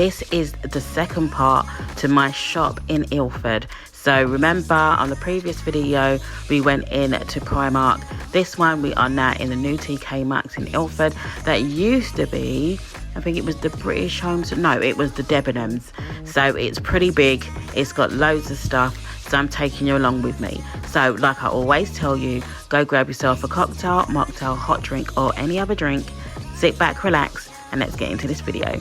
this is the second part to my shop in Ilford. So remember on the previous video we went in to Primark. This one we are now in the new Tkmaxx in Ilford. That used to be, I think it was the British Homes, no, it was the Debenhams. So it's pretty big, it's got loads of stuff, so I'm taking you along with me. So like I always tell you, go grab yourself a cocktail, mocktail, hot drink or any other drink, sit back, relax, and let's get into this video.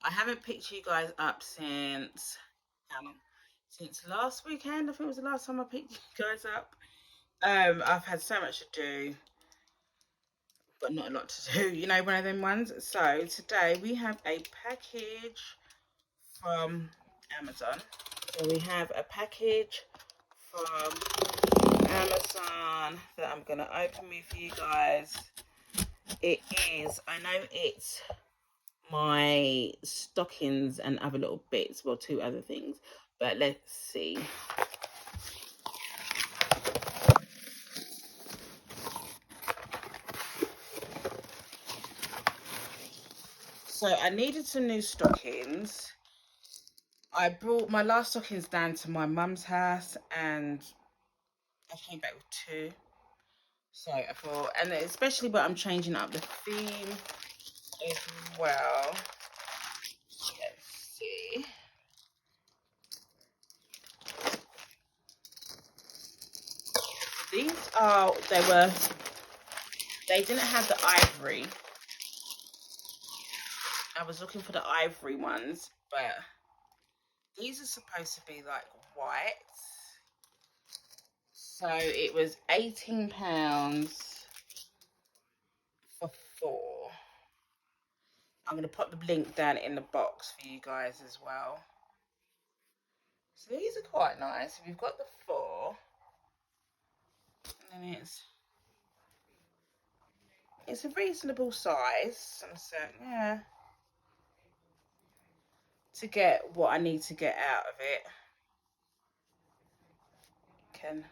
I haven't picked you guys up since last weekend. I think it was the last time I picked you guys up. I've had so much to do, but not a lot to do, you know, one of them ones. So today we have a package from Amazon. So we have a package from Amazon that I'm gonna open with you guys. It is, I know it's my stockings and other little bits, well, two other things, but let's see. So I needed some new stockings. I brought my last stockings down to my mum's house and I came back with 2. So I thought, and especially but I'm changing up the theme as well. Let's see. These are, they didn't have the ivory. I was looking for the ivory ones, but these are supposed to be like white. So it was £18 for 4. I'm going to put the link down in the box for you guys as well. So these are quite nice. We've got the 4. And then it's a reasonable size. So yeah. To get what I need to get out of it. Can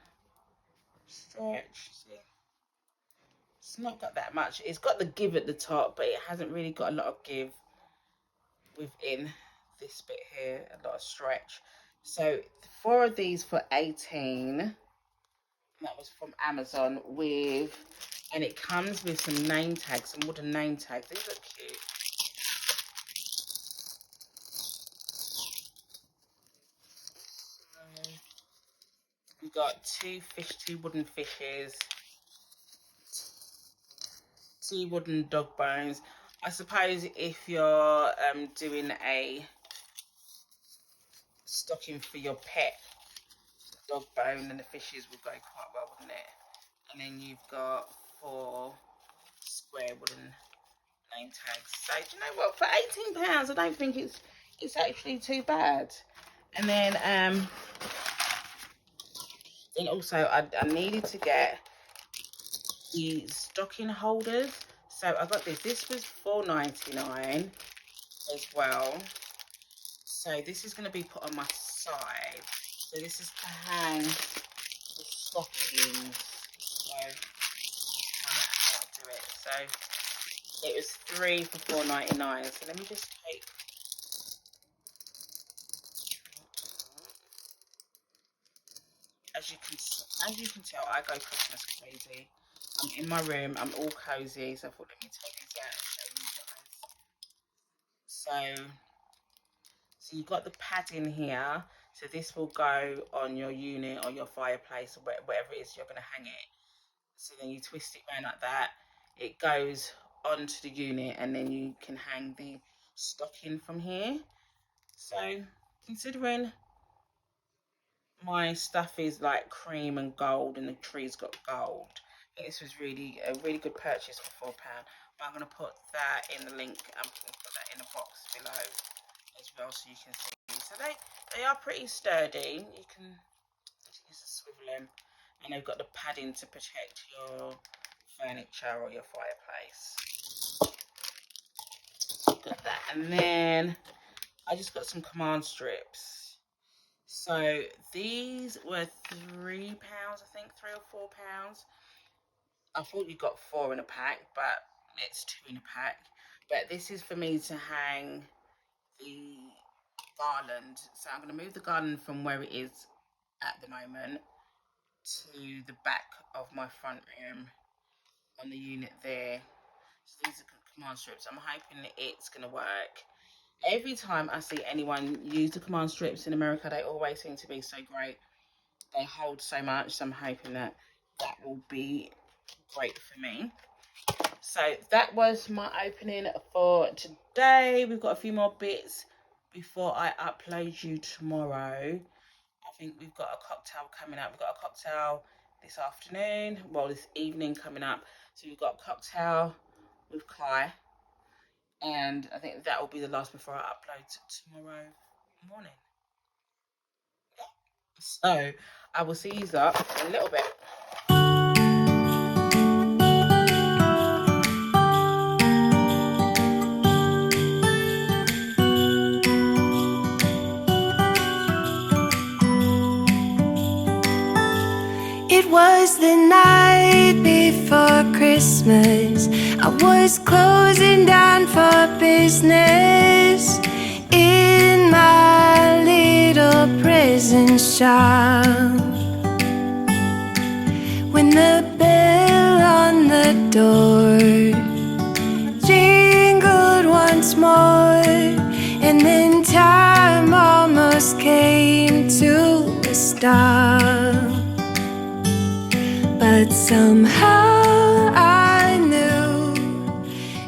stretch, see. It's not got that much. It's got the give at the top, but it hasn't really got a lot of give within this bit here, a lot of stretch. So 4 of these for 18. That was from Amazon and it comes with some name tags, some wooden name tags. These are cute. We got 2 wooden fishes, 2 wooden dog bones. I suppose if you're doing a stocking for your pet dog bone, then the fishes would go quite well, wouldn't it? And then you've got 4 square wooden name tags. So do you know what? For £18, I don't think it's actually too bad. And then also I needed to get the stocking holders. So I got this. This was £4.99 as well. So this is going to be put on my side. So this is to hang the stockings. So how I do it. So it was 3 for £4.99. So let me just take. As you can tell, I go Christmas crazy. I'm in my room. I'm all cozy. So I thought, let me take these out and show you guys. So you've got the padding here. So this will go on your unit or your fireplace or whatever it is you're going to hang it. So then you twist it around like that. It goes onto the unit and then you can hang the stocking from here. So considering my stuff is like cream and gold and the tree's got gold, this was really a really good purchase for £4. But I'm going to put that in the link and put that in the box below as well so you can see. So they are pretty sturdy. You can use a swivel them, and they've got the padding to protect your furniture or your fireplace. Got that. And then I just got some command strips. So these were £3, I think, £3 or £4. I thought you got 4 in a pack, but it's 2 in a pack. But this is for me to hang the garland. So I'm going to move the garland from where it is at the moment to the back of my front room on the unit there. So these are command strips. I'm hoping that it's going to work. Every time I see anyone use the command strips in America, they always seem to be so great. They hold so much, so I'm hoping that will be great for me. So that was my opening for today. We've got a few more bits before I upload you tomorrow. I think we've got a cocktail coming up. We've got a cocktail this afternoon, well, this evening coming up. So we've got a cocktail with Kai, and I think that will be the last before I upload tomorrow morning. Yeah. So I will see you up in a little bit. It was the night before Christmas. Christmas. I was closing down for business in my little present shop, when the bell on the door jingled once more, and then time almost came to a stop. But somehow I knew,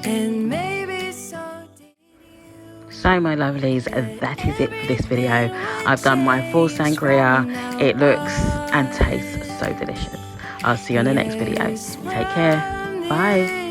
and maybe so did you. So my lovelies, that is it for this video. I've done my full sangria. It looks and tastes so delicious. I'll see you on the next video. Take care. Bye.